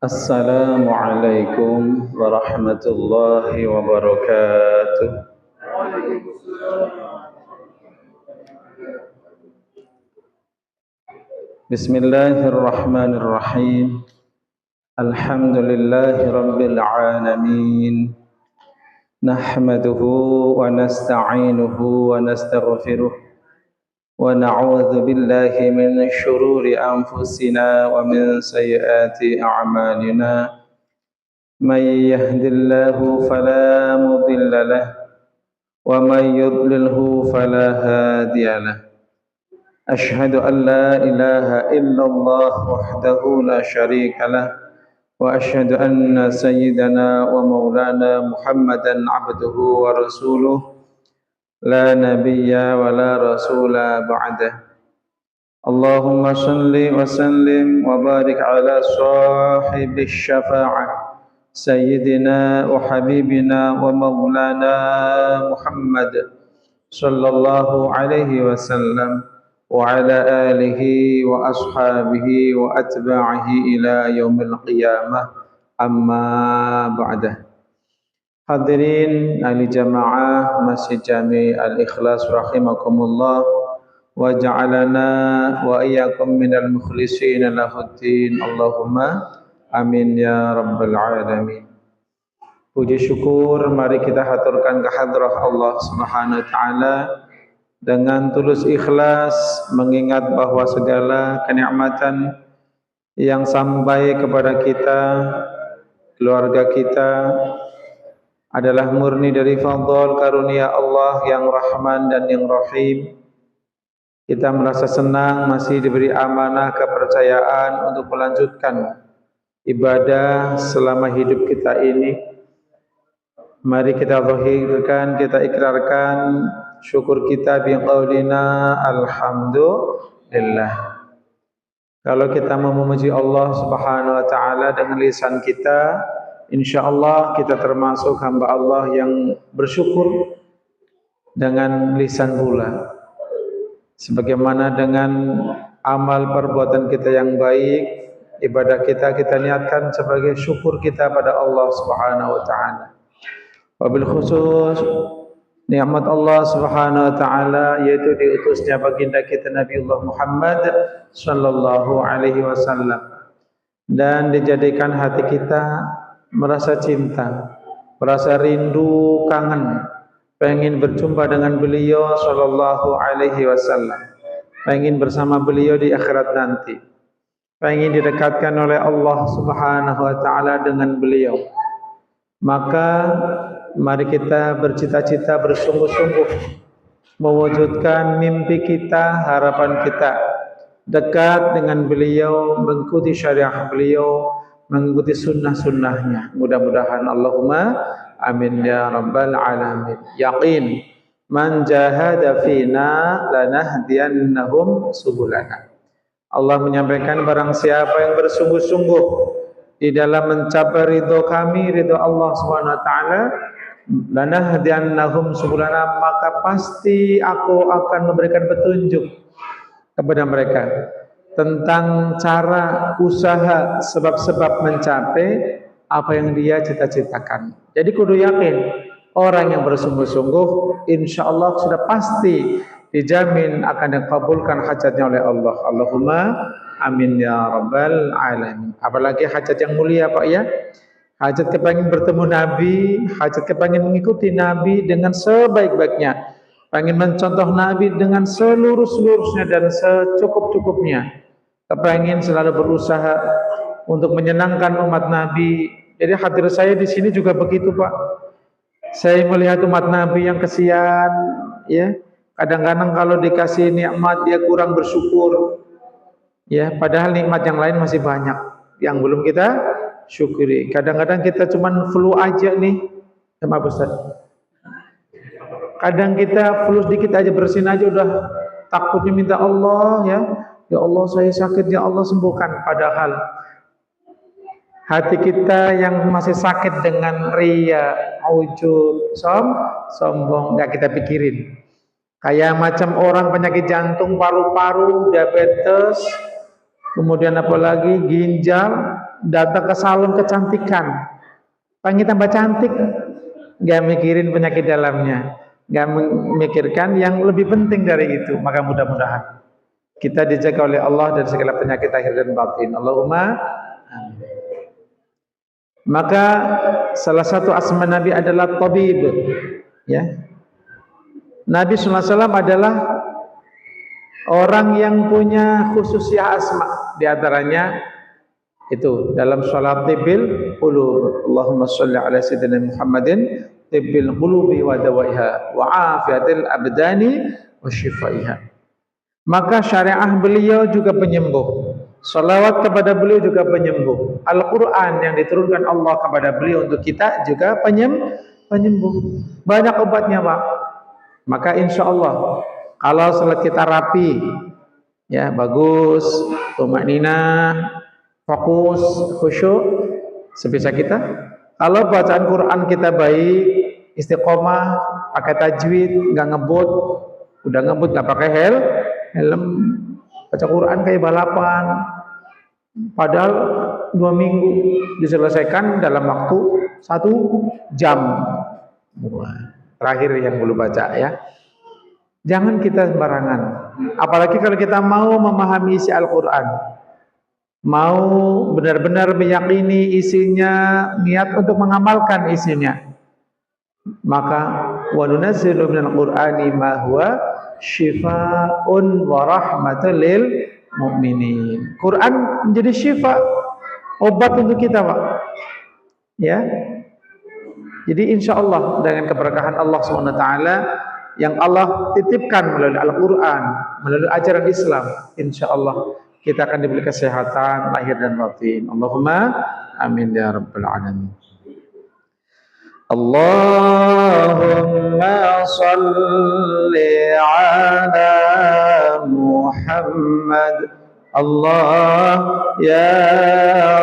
Assalamualaikum warahmatullahi wabarakatuh. Bismillahirrahmanirrahim. Alhamdulillahi rabbil alamin. Nahmaduhu wa nasta'inuhu wa nastaghfiruh wa na'udzu billahi min syururi anfusina wa min sayyiati a'malina. Man yahdihillahu fala mudilla lahu wa man yudlilhu fala hadiya lahu. Ashhadu an la ilaha illallah wahdahu la syarika lah wa ashhadu anna sayyidana wa maulana Muhammadan abduhu wa rasuluh la nabiyya wa la rasula ba'dah. Allahumma salli wa sallim wa barik ala sahibi syafa'ah sayyidina wa habibina wa maulana Muhammad sallallahu alaihi wasallam wa ala alihi wa ashabihi wa atba'ihi ila yaumil qiyamah, amma ba'dah. Hadirin ahli jamaah Masjid Jami Al-Ikhlas rahimakumullah wa ja'alana wa iyyakum minal mukhlishin lahuddin. Allahumma amin ya rabbal alamin. Puji syukur mari kita haturkan ke hadrah Allah Subhanahu wa taala dengan tulus ikhlas, mengingat bahwa segala kenikmatan yang sampai kepada kita, keluarga kita, adalah murni dari fadl karunia Allah yang Rahman dan yang Rahim. Kita merasa senang masih diberi amanah kepercayaan untuk melanjutkan ibadah selama hidup kita ini. Mari kita zahirkan, kita ikrarkan syukur kita biqaulina alhamdulillah. Kalau kita mau memuji Allah Subhanahu wa taala dengan lisan kita, insyaallah kita termasuk hamba Allah yang bersyukur dengan lisan pula. Sebagaimana dengan amal perbuatan kita yang baik, ibadah kita niatkan sebagai syukur kita pada Allah Subhanahu wa taala. Wabil khusus nikmat Allah Subhanahu wa taala yaitu diutusnya baginda kita Nabiullah Muhammad sallallahu alaihi wasallam, dan dijadikan hati kita merasa cinta, merasa rindu, kangen, pengen berjumpa dengan beliau sallallahu alaihi wasallam, pengen bersama beliau di akhirat nanti, pengen didekatkan oleh Allah Subhanahu wa taala dengan beliau. Maka mari kita bercita-cita bersungguh-sungguh mewujudkan mimpi kita, harapan kita dekat dengan beliau, mengikuti syariah beliau, mengikuti sunnah-sunnahnya. Mudah-mudahan Allahumma amin ya rabbal alamin. Yaqin man jahada fina lanahdiyannahum subulana. Allah menyampaikan barang siapa yang bersungguh-sungguh di dalam mencapai ridho kami, ridho Allah Subhanahu wa taala, lanahdiyannahum subulana, maka pasti aku akan memberikan petunjuk kepada mereka tentang cara, usaha, sebab-sebab mencapai apa yang dia cita-citakan. Jadi kudu yakin, orang yang bersungguh-sungguh insyaallah sudah pasti dijamin akan dikabulkan hajatnya oleh Allah. Allahumma amin ya rabbal alamin. Apalagi hajat yang mulia Pak ya, hajat kepengin bertemu Nabi, hajat kepengin mengikuti Nabi dengan sebaik-baiknya, pengen mencontoh Nabi dengan seluruh-seluruhnya dan secukup-cukupnya, kepengin selalu berusaha untuk menyenangkan umat Nabi. Jadi hadir saya di sini juga begitu Pak. Saya melihat umat Nabi yang kesian, ya. Kadang-kadang kalau dikasih nikmat dia kurang bersyukur. Ya, padahal nikmat yang lain masih banyak yang belum kita syukuri. Kadang-kadang kita cuman flu aja nih, sama Ustaz. Kadang kita flu sedikit aja, bersin aja udah takutnya minta Allah ya. Ya Allah saya sakit, ya Allah sembuhkan. Padahal hati kita yang masih sakit dengan riya, ujub, sombong, nggak kita pikirin. Kayak macam orang penyakit jantung, paru-paru, diabetes, kemudian apalagi ginjal, datang ke salon kecantikan, pengen tambah cantik, nggak mikirin penyakit dalamnya, nggak memikirkan yang lebih penting dari itu. Maka mudah-mudahan kita dijaga oleh Allah dari segala penyakit lahir dan batin. Allahumma amin. Maka salah satu asma Nabi adalah tabib, ya. Nabi SAW adalah orang yang punya khususiyah asma, di antaranya itu dalam salat tibil qulub. Allahumma shalli ala sayyidina Muhammadin tibil qulubi wa dawaiha wa afiatil abdani wa shifaiha. Maka syariah beliau juga penyembuh. Salawat kepada beliau juga penyembuh. Al-Quran yang diturunkan Allah kepada beliau untuk kita juga penyembuh. Banyak obatnya, Pak. Maka insya Allah kalau setelah kita rapi, ya bagus, tumakninah, fokus, khusyuk, sebisa kita. Kalau bacaan Quran kita baik, istiqomah, pakai tajwid, nggak ngebut, udah ngebut nggak pakai helm, baca Quran kayak balapan. Padahal 2 minggu diselesaikan dalam waktu 1 jam. Terakhir yang belum baca, ya. Jangan kita sembarangan. Apalagi kalau kita mau memahami isi Al-Quran, mau benar-benar meyakini isinya, niat untuk mengamalkan isinya, maka wa nunazzilu minal Qur'ani ma huwa syifaa'un wa rahmatul lil mu'minin. Quran menjadi syifa, obat untuk kita, Pak. Ya. Jadi insya Allah dengan keberkahan Allah SWT yang Allah titipkan melalui Al-Quran, melalui ajaran Islam, insya Allah kita akan diberi kesehatan lahir dan batin. Allahumma amin ya rabbal alamin. Allahumma salli ala Muhammad. Allah ya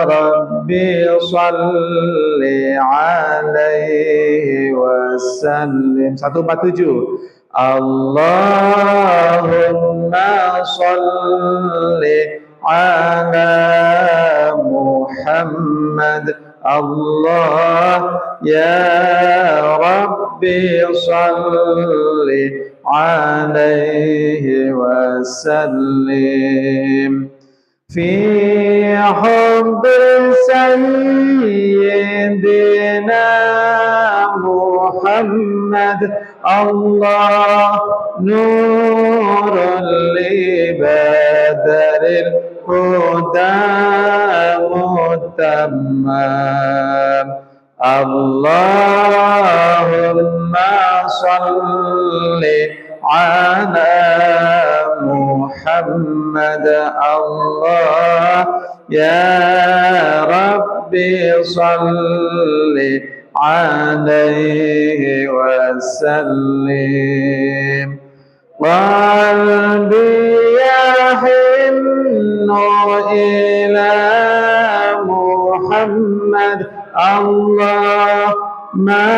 Rabbi salli alaihi wasallim. 147. Allahumma salli ala Muhammad. Allah ya Rabbi salli alaihi wasallim. Fi hubbi sayyidina Muhammad. Allah nurul li badril huda mutammam. Allahumma salli ala Muhammad. Allah ya Rabbi salli alaihi wasallim. Qalbi yahinnu ila Muhammad. Allah ma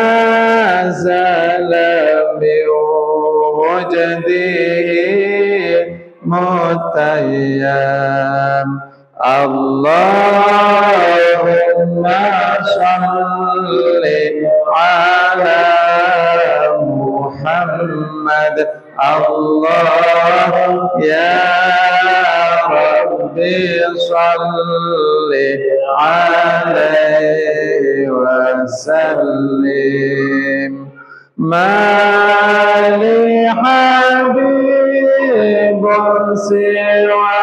zala min wajdihi mutayyam. Allahumma salli ala Muhammad. Allah ya Rabbi salli alaihi wasallim. Ma li habibun siwa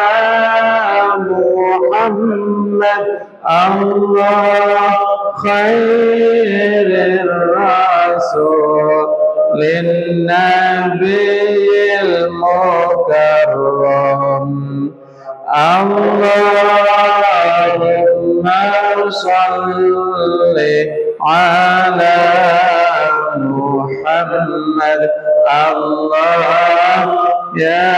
Muhammad. Allah khairir rasul linnabiyil mukarram. Allahumma salli ala Muhammad. Allah ya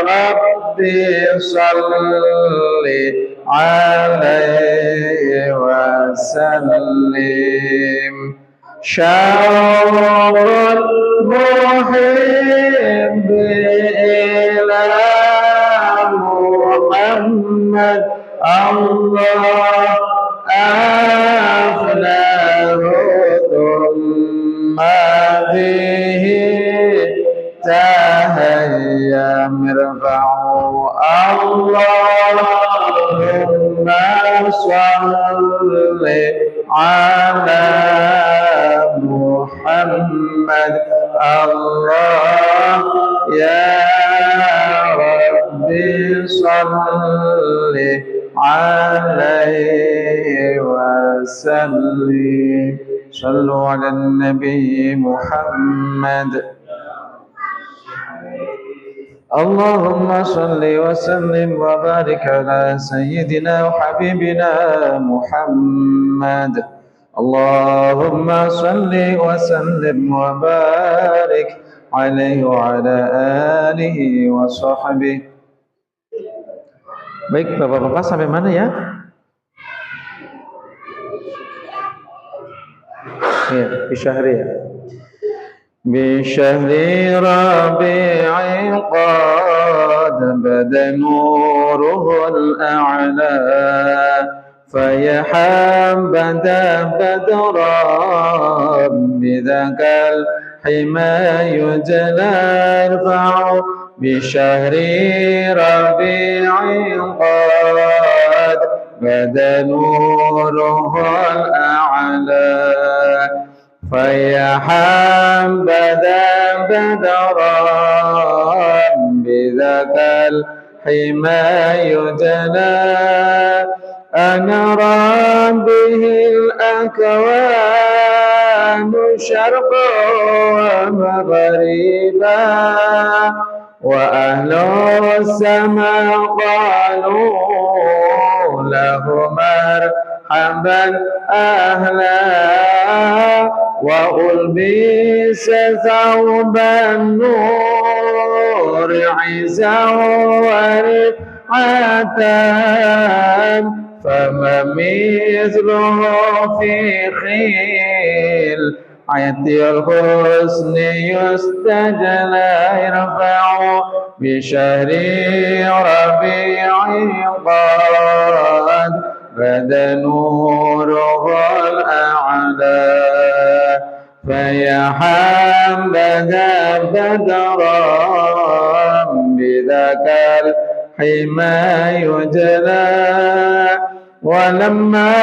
Rabbi salli alaihi wasallim. Syarul muhibbi ila Muhammad. Allah أفناه ثم به تهيا مرفع اللهم صل على محمد الله يا ربي صل عليه وسلم صلوا على النبي محمد اللهم صل وسلم وبارك على سيدنا وحبيبنا محمد اللهم صل وسلم وبارك عليه وعلى آله وصحبه. Baik Bapak-bapak, sampai mana ya? Ya, bisyahri ya. بشهر ربيع قد بدا نوره الأعلى فيا حبذا بدرا بذاك الحمى يجلى ارفع بشهر ربيع قد بدا نوره الأعلى فيا حبذا بدرا بذاك الحمى يجلى أنرى به الأكوان شرقا ومغربا وأهل السماء قالوا له مرحبا أهلا وألبس ثوب النور عزا ورفعة فما مثله في خيل عيتي الحسن يستجلى يرفع بشهر ربيع قد بدا نوره الأعلى فيا حبذا بدرا بذاك الحمى يجلى ولما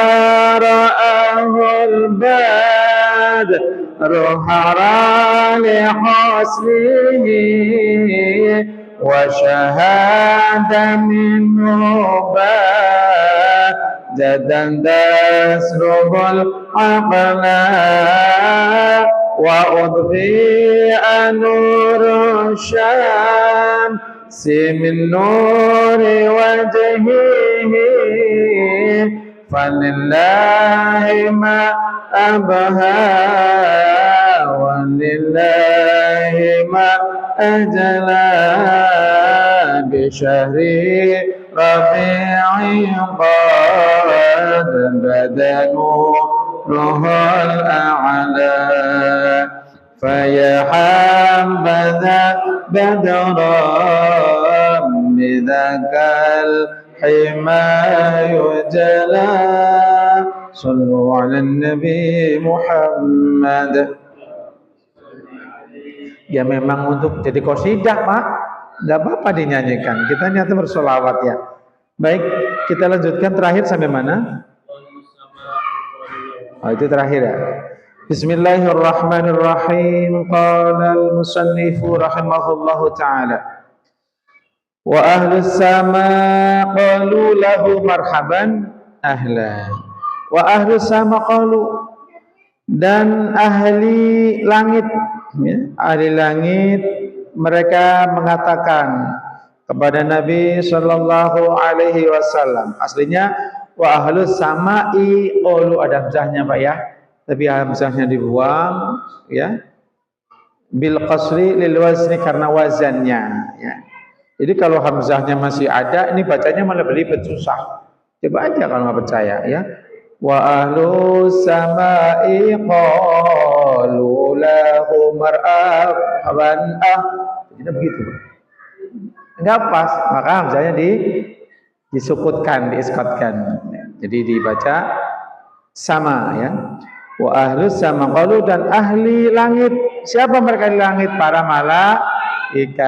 رآه البدر حرى لحسنه وشهد منه جدا تسلب العقل وأضفئ نور الشمس من نور وجهه فلله ما أبهى ولله ما أجلى بشهر ربيع قد بدا نوره الأعلى فيا حبذا بدرا بذاك الحمى يجلى صلوا على النبي محمد. Ya memang untuk jadi qasidah Pak, nggak apa-apa dinyanyikan. Kita niatnya bersolawat ya. Baik, kita lanjutkan terakhir sampai mana? Oh, itu terakhir ya. Bismillahirrahmanirrahim. Qala al-musannifu rahimahullahu ta'ala. Wa ahlus sama qalu lahu marhaban ahlan. Wa ahlus sama qalu, dan ahli langit ya, ahli langit mereka mengatakan kepada Nabi sallallahu alaihi wasallam. Aslinya wa ahlus sama'i qalu, ada hamzahnya Pak ya, tapi hamzahnya dibuang ya, bil qasri lil wazni, karena wazannya ya. Jadi kalau hamzahnya masih ada, ini bacanya malah belibet susah. Coba aja kalau nggak percaya ya. Wa ahlu sama'i qalu lahu marhaban jadi begitu. Enggak pas, maka hamzahnya disukutkan, diiskotkan. Jadi dibaca sama ya. Wa ahlus sama qalu, dan ahli langit. Siapa mereka di langit? Para malaikat,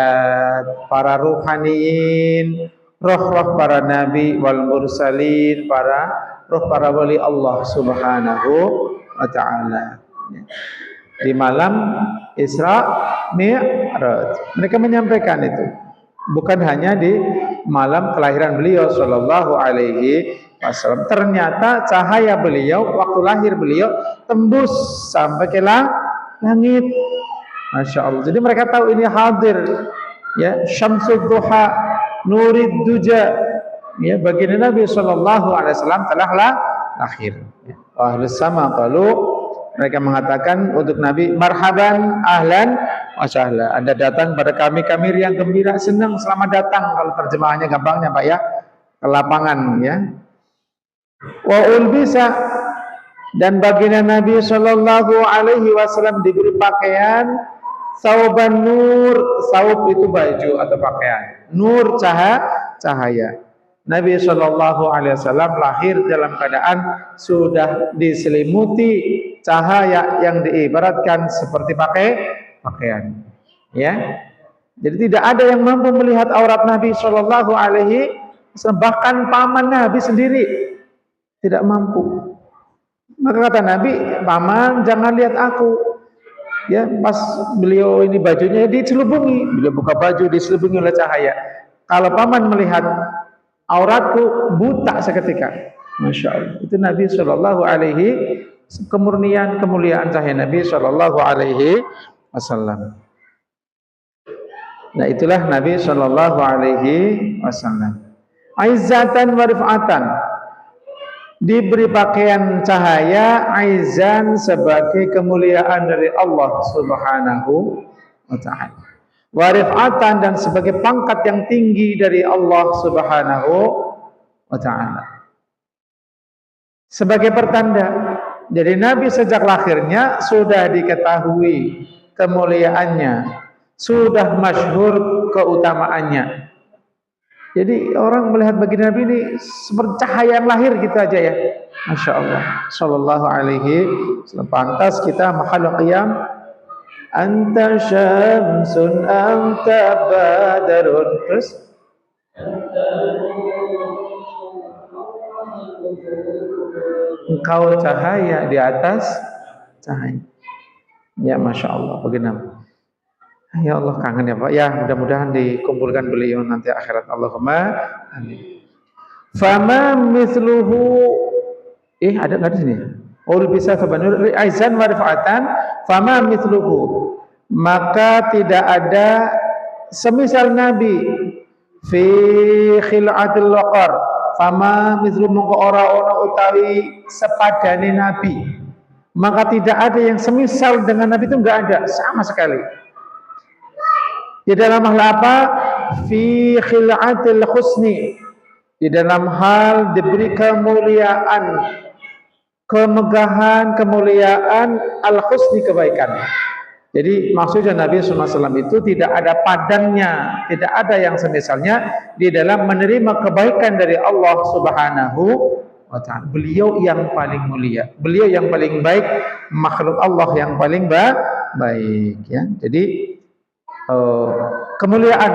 para ruhaniin, roh-roh para nabi wal mursalin, para wali Allah Subhanahu wa taala. Di malam Isra Mi'raj mereka menyampaikan itu. Bukan hanya di malam kelahiran beliau sallallahu alaihi wasallam. Ternyata cahaya beliau waktu lahir beliau tembus sampai ke langit. Masya Allah. Jadi mereka tahu ini hadir, ya, syamsud duha, nurid duja, ya, baginda Nabi sallallahu alaihi wasallam telah lahir. Ahlus sama qalu, mereka mengatakan untuk Nabi, marhaban ahlan wa sahlan, Anda datang pada kami yang gembira, senang, selamat datang. Kalau terjemahannya gampangnya Pak ya, ke lapangan ya. Wa ulbisa, dan baginda Nabi sallallahu alaihi wasallam diberi pakaian sauban nur. Saub itu baju atau pakaian, nur cahaya. Nabi sallallahu alaihi wasallam lahir dalam keadaan sudah diselimuti cahaya yang diibaratkan seperti pakaian, ya. Jadi tidak ada yang mampu melihat aurat Nabi sallallahu alaihi wasallam, bahkan paman Nabi sendiri tidak mampu. Maka kata Nabi, paman jangan lihat aku. Ya, pas beliau ini bajunya diselubungi, beliau buka baju diselubungi oleh cahaya. Kalau paman melihat auratku, buta seketika. Masya Allah. Itu Nabi sallallahu alaihi, kemurnian kemuliaan cahaya Nabi sallallahu alaihi wasallam. Nah, itulah Nabi sallallahu alaihi wasallam. Aizzatan wa rif'atan, diberi pakaian cahaya, aizan sebagai kemuliaan dari Allah Subhanahu wa taala. Wa rif'atan, dan sebagai pangkat yang tinggi dari Allah Subhanahu wa taala. Sebagai pertanda, jadi Nabi sejak lahirnya sudah diketahui kemuliaannya, sudah masyhur keutamaannya. Jadi orang melihat baginda Nabi ini seperti cahaya yang lahir gitu aja ya. Masya Allah. Sallallahu alaihi wasallam. Pantas kita mahal qiyam. Anta syamsun anta badarun. Terus engkau cahaya di atas cahaya. Ya Masya Allah. Bagaimana? Ya Allah, kangen ya Pak. Ya, mudah-mudahan dikumpulkan beliau nanti akhirat. Allahumma amin. Fama misluhu, ada nggak di sini? Ul bisa fabanur aizan wa rifatan, fama misluhu, maka tidak ada semisal Nabi fi khil'atil waqar. Fama mislu mongko ora ono utawi sepadane Nabi, maka tidak ada yang semisal dengan Nabi, itu enggak ada sama sekali. Di dalam hal apa? Fi khil'atil husni, di dalam hal diberi kemuliaan, kemegahan, kemuliaan, al-husni, kebaikan. Jadi maksudnya Nabi SAW itu tidak ada padannya, tidak ada yang semisalnya di dalam menerima kebaikan dari Allah Subhanahu wa ta'ala. Beliau yang paling mulia, beliau yang paling baik, makhluk Allah yang paling baik ya. Jadi kemuliaan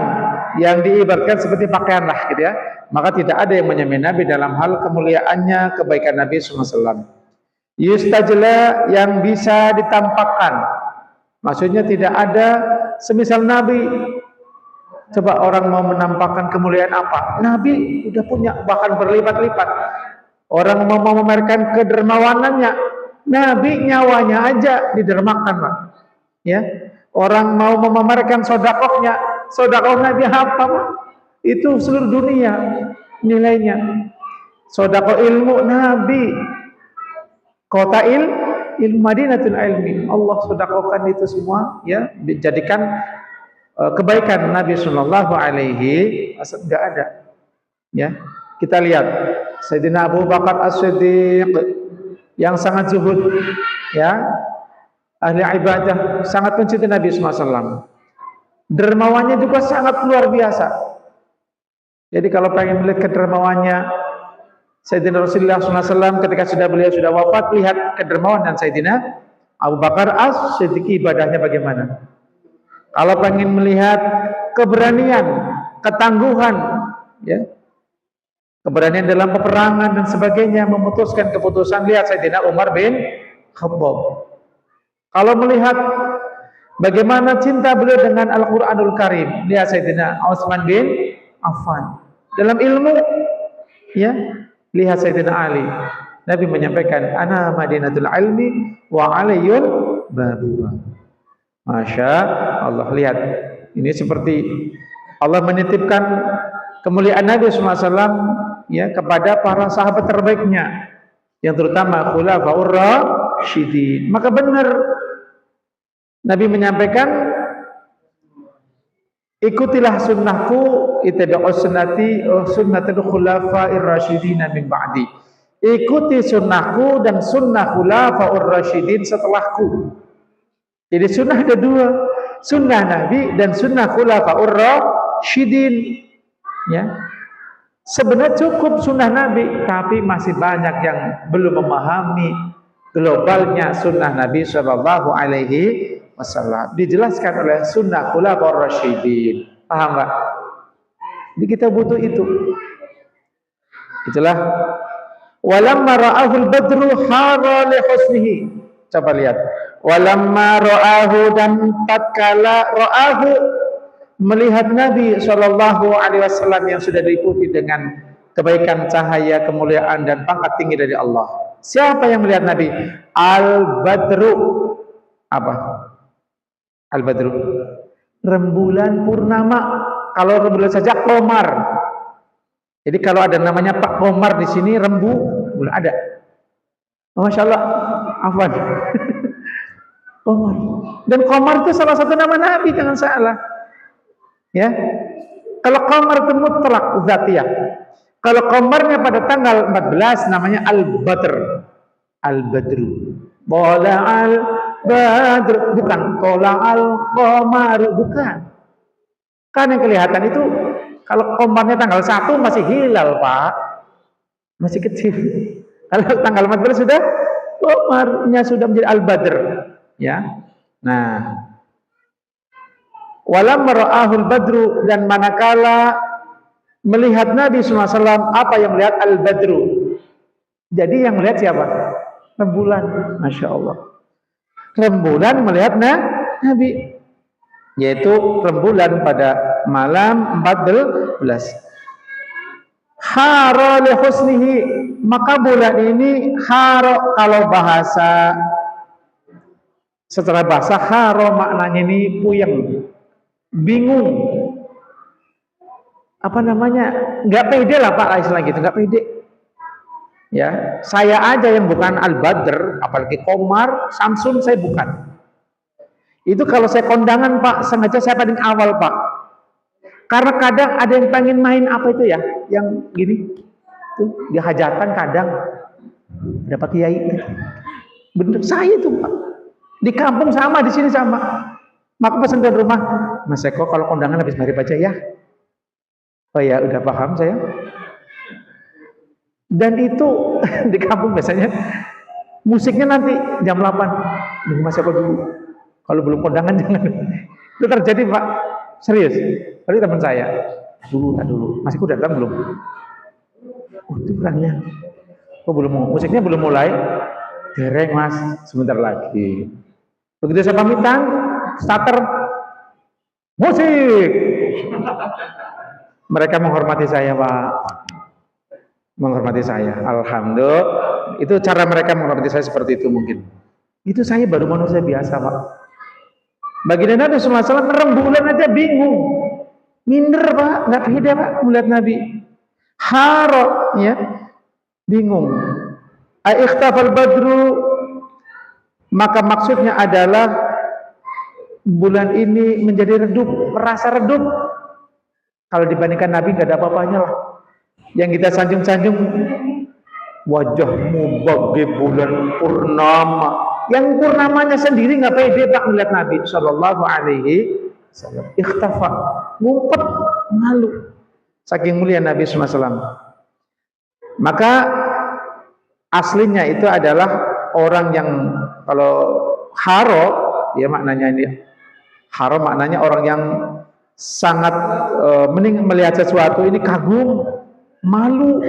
yang diibaratkan seperti pakaian lah gitu ya. Maka tidak ada yang menyamai Nabi dalam hal kemuliaannya, kebaikan Nabi SAW. Yustajla, yang bisa ditampakkan, maksudnya tidak ada semisal Nabi. Coba orang mau menampakkan kemuliaan apa? Nabi udah punya, bahkan berlipat-lipat. Orang mau memamerkan kedermawanannya, Nabi nyawanya aja didermakan Pak. Ya. Orang mau memamerkan sodakohnya, sodakoh Nabi apa Pak? Itu seluruh dunia nilainya. Sodakoh ilmu Nabi, kota ilmu Madinatul ilmi, Allah sodakohkan itu semua ya, dijadikan kebaikan Nabi Sallallahu Alaihi Wasallam. Enggak ada ya. Kita lihat Sayyidina Abu Bakar As-Siddiq yang sangat zuhud ya, ahli ibadah, sangat mencintai Nabi SAW. Dermawannya juga sangat luar biasa. Jadi kalau pengen melihat kedermawannya Sayyidina Rasulullah SAW ketika beliau sudah wafat, lihat kedermawanan Sayyidina Abu Bakar As-Siddiq, ibadahnya bagaimana. Kalau pengen melihat keberanian, ketangguhan, ya, keberanian dalam peperangan dan sebagainya, memutuskan keputusan, lihat Sayyidina Umar bin Khattab. Kalau melihat bagaimana cinta beliau dengan Al-Quranul Karim, lihat Sayyidina Utsman bin Affan. Dalam ilmu, ya, lihat Sayyidina Ali. Nabi menyampaikan, ana madinatul ilmi wa aliyun babuha. Masya Allah, lihat, ini seperti Allah menitipkan kemuliaan Nabi SAW, ya, kepada para sahabat terbaiknya, yang terutama khulafaur rasyidin. Maka benar Nabi menyampaikan, ikutilah sunnahku, ittabi'u sunnati sunnatul khulafa'ir rasyidin min ba'di. Ikuti sunnahku dan sunnah khulafaur rasyidin setelahku. Jadi sunnah ada dua, sunnah Nabi dan sunnah khulafaur rasyidin. Ya, sebenarnya cukup sunnah Nabi, tapi masih banyak yang belum memahami globalnya sunnah Nabi Shallallahu Alaihi Wasallam. Dijelaskan oleh sunnah khulafaur rasyidin. Paham nggak? Jadi kita butuh itu. Itulah. Walamma ra'ahul badru hara li husnihi. Coba lihat. Walamma ra'ahu, dan tatkala ra'ahu, melihat Nabi Shallallahu Alaihi Wasallam yang sudah diliputi dengan kebaikan, cahaya, kemuliaan dan pangkat tinggi dari Allah. Siapa yang melihat Nabi? Al-Badru. Apa? Al-Badru, rembulan purnama. Kalau rembulan saja Qomar. Jadi kalau ada namanya Pak Qomar di sini, rembulan ada. Masya Allah, afwan. Qomar. Dan Qomar itu salah satu nama Nabi, jangan salah. Ya, kalau Qomar itu mutlak zatiyah. Kalau Qomarnya pada tanggal 14 namanya Al-Badr. Al-Badru. Bola al-Badr, bukan Tola al-Qomar, bukan. Kan yang kelihatan itu kalau Qomarnya tanggal 1 masih hilal, Pak. Masih kecil. Kalau tanggal 14 sudah Qomarnya sudah menjadi Al-Badr, ya. Nah, walamma ra'ahul badru, dan manakala melihat Nabi SAW, apa yang melihat Al-Badru. Jadi yang melihat siapa? Rembulan. Masya Allah. Rembulan melihat Nabi, yaitu rembulan pada malam 14. Hara li husnihi, maka bulan ini haro, kalau bahasa secara bahasa haro maknanya ini puyeng, bingung, apa namanya, nggak pede lah Pak, istilah gitu, nggak pede. Ya, saya aja yang bukan Al-Badr, apalagi Qomar, Samsun saya bukan. Itu kalau saya kondangan Pak, sengaja saya paling awal Pak. Karena kadang ada yang pengen main apa itu ya, yang gini, tuh di hajatan kadang dapat kiai. Bener, saya itu Pak. Di kampung sama, di sini sama. Maka pesan dari rumah, Mas Eko kalau kondangan habis maghrib aja ya. Oh ya, udah paham saya. Dan itu di kampung biasanya musiknya nanti jam 8. Nunggu Mas Eko dulu. Kalau belum kondangan jangan. Itu terjadi Pak. Serius. Tadi teman saya. Dulu. Mas Eko datang belum? Oh, itu kurangnya. Oh, belum, musiknya belum mulai. Dereng Mas, sebentar lagi. Begitu saya pamitan, starter musik. Mereka menghormati saya Pak. Menghormati saya, alhamdulillah. Itu cara mereka menghormati saya seperti itu mungkin. Itu saya baru manusia biasa Pak. Baginda Nabi SAW rembulan aja bingung, minder Pak, nggak pede Pak melihat Nabi. Haro, ya, bingung. Aiktafal badru, maka maksudnya adalah bulan ini menjadi redup, merasa redup. Kalau dibandingkan Nabi nggak ada apa-apanya lah. Yang kita sanjung-sanjung, wajahmu bagai bulan purnama. Yang purnamanya sendiri nggak pede Pak melihat Nabi Shallallahu Alaihi Wasallam. Ikhtafa, ngumpet, malu. Saking mulia Nabi SAW. Maka aslinya itu adalah orang yang, kalau haro ya maknanya ini, haro maknanya orang yang sangat melihat sesuatu ini kagum, malu,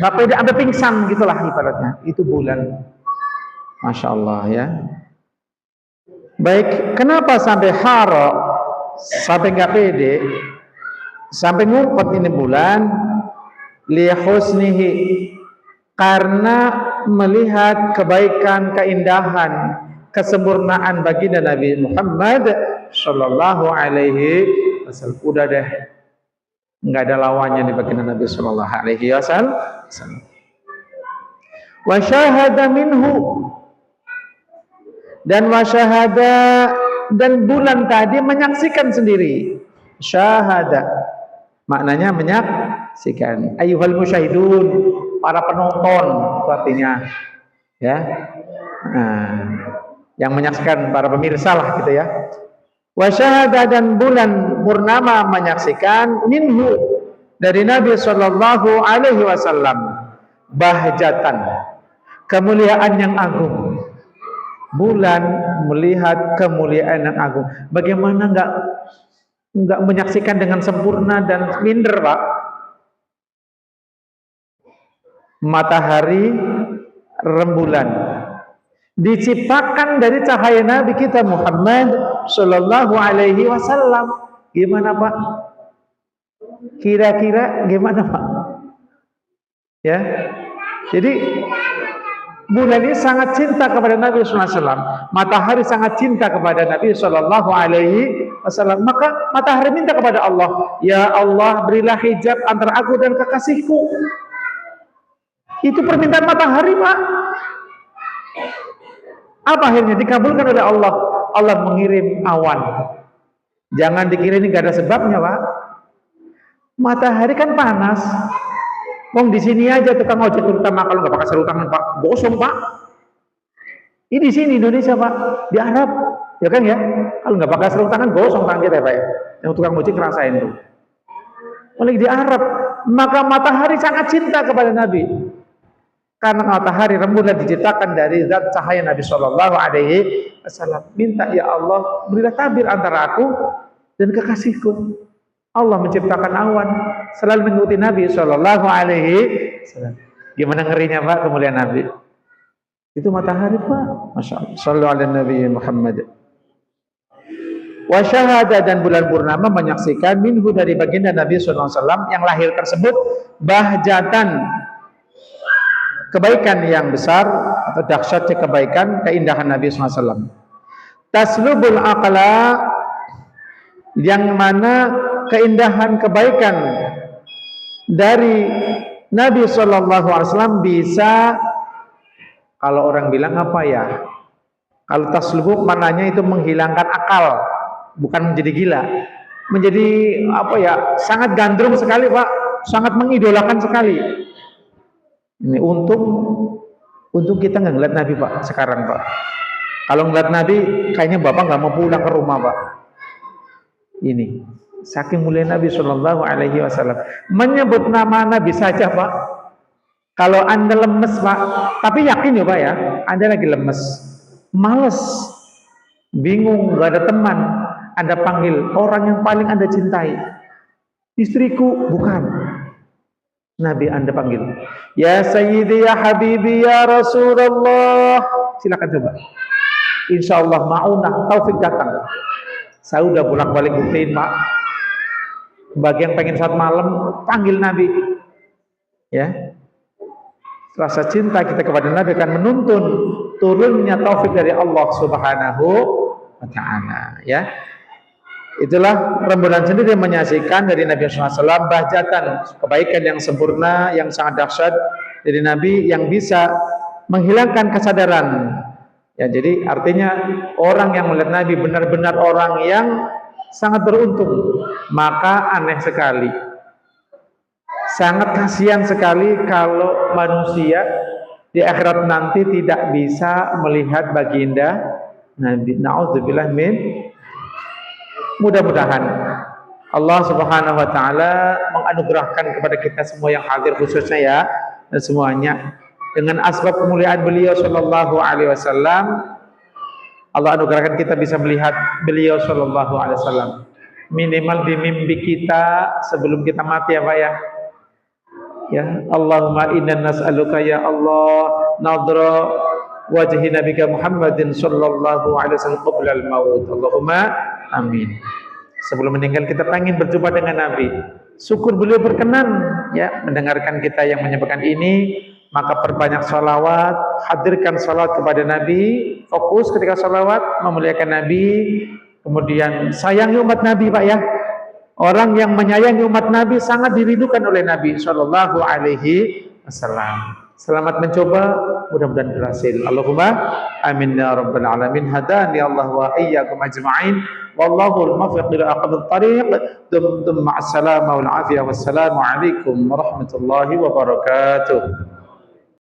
nggak pede, ada pingsan gitulah ibaratnya. Itu bulan. Masya Allah ya. Baik, kenapa sampai haro, sampai nggak pede, sampai ngumpet ini bulan? Lihusnihi, karena melihat kebaikan, keindahan, kesempurnaan baginda Nabi Muhammad Sallallahu Alaihi Wasallam. Udah deh, nggak ada lawannya di baginda Nabi Sallallahu Alaihi Wasallam. Wa syahada minhu, dan wasyahada, dan bulan tadi menyaksikan sendiri. Syahada maknanya menyaksikan. Ayyuhal musyahidun, para penonton itu artinya ya. Nah, yang menyaksikan, para pemirsa lah gitu ya. Wasyahada, dan bulan purnama menyaksikan minhu, dari Nabi Sallallahu Alaihi Wasallam, bahjatan, kemuliaan yang agung. Bulan melihat kemuliaan yang agung. Bagaimana enggak menyaksikan dengan sempurna dan minder, Pak? Matahari, rembulan diciptakan dari cahaya Nabi kita Muhammad Sallallahu Alaihi Wasallam. Gimana, Pak? Kira-kira gimana, Pak? Ya, jadi bulan ini sangat cinta kepada Nabi SAW. Matahari sangat cinta kepada Nabi Sallallahu Alaihi Wasallam. Maka matahari minta kepada Allah, ya Allah, berilah hijab antara aku dan kekasihku. Itu permintaan matahari, Pak. Apa akhirnya? Dikabulkan oleh Allah. Allah mengirim awan. Jangan dikira ini gak ada sebabnya, Pak. Matahari kan panas. Wong di sini aja tukang ojek, terutama kalau nggak pakai sarung tangan, Pak, gosong, Pak. Ini di sini Indonesia, Pak, di Arab, ya kan ya? Kalau nggak pakai sarung tangan, gosong tangan kita, Pak ya. Yang tukang ojek ngerasain tuh. Apalagi di Arab, maka matahari sangat cinta kepada Nabi. Karena matahari, rembulan diciptakan dari zat cahaya Nabi Sallallahu Alaihi Wasallam. Minta, ya Allah, berilah tabir antara aku dan kekasihku. Allah menciptakan awan selalu mengikuti Nabi Sallallahu Alaihi Wasallam. Gimana ngerinya, Pak, kemuliaan Nabi? Itu matahari, Pak. Masya Allah. Sallallahu alaihi Nabi Muhammad. Wa syahada, dan bulan purnama menyaksikan minhu, dari baginda Nabi Sallallahu Alaihi Wasallam yang lahir tersebut, bahjatan, kebaikan yang besar atau dahsyatnya kebaikan, keindahan Nabi Sallallahu Alaihi Wasallam. Taslubul aqla, yang mana keindahan kebaikan dari Nabi Sallallahu Alaihi Wasallam bisa, kalau orang bilang apa ya, kalau taslubu maknanya itu menghilangkan akal, bukan menjadi gila, menjadi apa ya, sangat gandrung sekali, Pak, sangat mengidolakan sekali. Ini untung kita nggak ngeliat Nabi, Pak, sekarang, Pak. Kalau ngeliat Nabi kayaknya Bapak nggak mau pulang ke rumah, Pak. Ini saking mulia Nabi Sallallahu Alaihi Wasallam. Menyebut nama Nabi saja, Pak, kalau Anda lemes, Pak, tapi yakin ya, Pak ya, Anda lagi lemes, males, bingung, gak ada teman, Anda panggil orang yang paling Anda cintai. Istriku, bukan, Nabi Anda panggil, ya Sayyidi, ya Habibi, ya Rasulullah. Silakan coba, insya Allah ma'unah, taufik datang. Saya udah bolak-balik buktiin, Pak. Bagi yang pengen saat malam, panggil Nabi. Ya, rasa cinta kita kepada Nabi akan menuntun turunnya taufik dari Allah Subhanahu wa Ta'ala. Ya, itulah rembulan sendiri menyaksikan dari Nabi SAW, bahjatan, kebaikan yang sempurna, yang sangat dahsyat dari Nabi, yang bisa menghilangkan kesadaran. Ya, jadi artinya orang yang melihat Nabi benar-benar orang yang sangat beruntung. Maka aneh sekali, sangat kasihan sekali kalau manusia di akhirat nanti tidak bisa melihat baginda Nabi. Na'udzubillah min. Mudah-mudahan Allah Subhanahu wa Ta'ala menganugerahkan kepada kita semua yang hadir, khususnya ya dan semuanya. Dengan asbab kemuliaan beliau sallallahu alaihi wasallam, Allah anugerahkan kita bisa melihat beliau sallallahu alaihi wasallam. Minimal di mimpi kita sebelum kita mati ya Pak ya. Ya, Allahumma inna nas'aluka ya Allah nadra wajhi nabika Muhammadin sallallahu alaihi wasallam qabla al-maut. Allahumma amin. Sebelum meninggal kita ingin berjumpa dengan Nabi. Syukur beliau berkenan ya mendengarkan kita yang menyampaikan ini, maka perbanyak salawat, hadirkan salawat kepada Nabi, fokus ketika salawat memuliakan Nabi, kemudian sayangi umat Nabi Pak ya. Orang yang menyayangi umat Nabi sangat dirindukan oleh Nabi sallallahu alaihi wasallam. Selamat mencoba, mudah-mudahan berhasil. Allahumma amin ya rabbal alamin. Hadani Allah wa iyyakum ajma'in. Wallahu al-muwaffiq ila aqwamit thariq. Dum ma'as salama wal afiyah. Wassalamu alaikum warahmatullahi wabarakatuh.